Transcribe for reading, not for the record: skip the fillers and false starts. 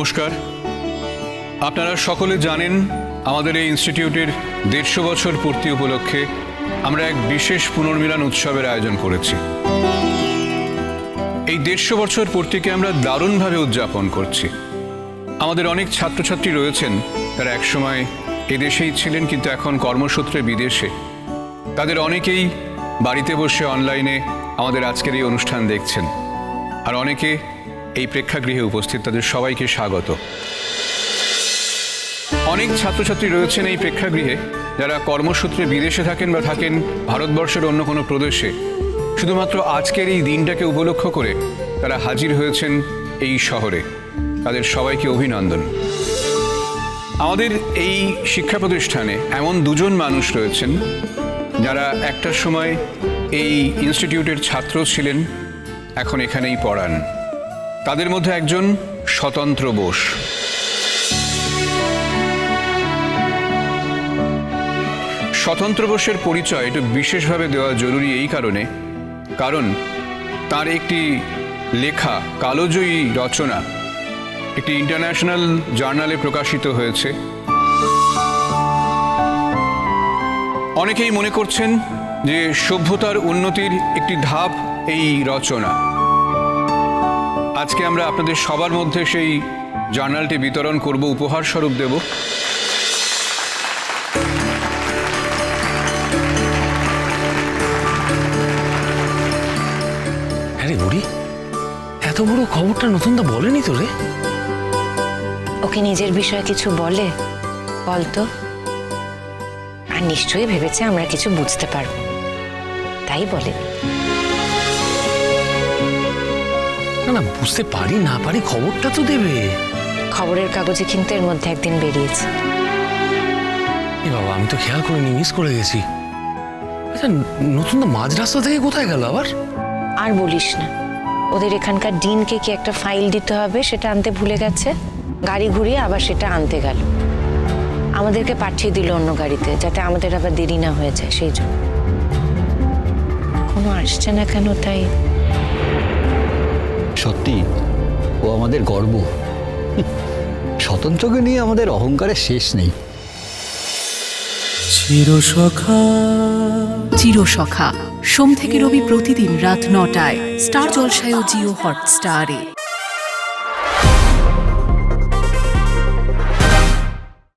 নমস্কার। আপনারা সকলে জানেন আমাদের এই ইনস্টিটিউটের ১৫০ বছর পূর্তি উপলক্ষে আমরা এক বিশেষ পুনর্মিলন উৎসবের আয়োজন করেছি। এই ১৫০ বছর পূর্তিকে আমরা দারুণভাবে উদযাপন করছি। আমাদের অনেক ছাত্রছাত্রী রয়েছেন তারা একসময় এদেশেই ছিলেন, কিন্তু এখন কর্মসূত্রে বিদেশে। তাদের অনেকেই বাড়িতে বসে অনলাইনে আমাদের আজকের এই অনুষ্ঠান দেখছেন, আর অনেকে এই প্রেক্ষাগৃহে উপস্থিত। তাদের সবাইকে স্বাগত। অনেক ছাত্রছাত্রী রয়েছেন এই প্রেক্ষাগৃহে যারা কর্মসূত্রে বিদেশে থাকেন বা থাকেন ভারতবর্ষের অন্য কোনো প্রদেশে। শুধুমাত্র আজকের এই দিনটাকে উপলক্ষ করে তারা হাজির হয়েছেন এই শহরে। তাদের সবাইকে অভিনন্দন। আমাদের এই শিক্ষা প্রতিষ্ঠানে এমন দুজন মানুষ রয়েছেন যারা একটার সময় এই ইনস্টিটিউটের ছাত্র ছিলেন, এখন এখানেই পড়ান। তাদের মধ্যে একজন স্বতন্ত্র বোস। স্বতন্ত্র বোসের পরিচয় একটু বিশেষভাবে দেওয়া জরুরি এই কারণ তার একটি লেখা কালোজয়ী রচনা একটি ইন্টারন্যাশনাল জার্নালে প্রকাশিত হয়েছে। অনেকেই মনে করছেন যে সভ্যতার উন্নতির একটি ধাপ এই রচনা। আজকে আমরা আপনাদের সবার মধ্যে সেই জার্নালটি বিতরণ করব, উপহার স্বরূপ দেব। আরে বুড়ি, এত বড় খবরটা নতুনদা বলেনি তো রে? ওকে নিজের বিষয়ে কিছু বলে বলতো, আর নিশ্চয়ই ভেবেছে আমরা কিছু বুঝতে পারবো, তাই বলে। না না, বুঝতে পারি না পারি খবরটা তো দেবে। খবরের কাগজে কিন্তু এর মধ্যে একদিন বেরিয়েছে। এ বাবা, আমি তো খেয়াল করিনি, মিস করে গেছি। আচ্ছা, নতুনদা মাঝ রাস্তা থেকে কোথায় গেল আবার? আর বলিস না, ওদের এখানকার ডিনকে কি একটা ফাইল দিতে হবে, সেটা আনতে ভুলে গেছে। গাড়ি ঘুরিয়ে আবার সেটা আনতে গেল, আমাদেরকে পাঠিয়ে দিল অন্য গাড়িতে, যাতে আমাদের আবার দেরি না হয়ে যায়। সেই জন্য কোনো আসছে না কেন? তাই সত্যি ও আমাদের গর্ব। স্বতন্ত্রকে নিয়ে আমাদের অহংকারের শেষ নেই। চিরসখা সোম থেকে রবি প্রতিদিন রাত ৯টায় স্টার জলসায় ও জিও হটস্টারে।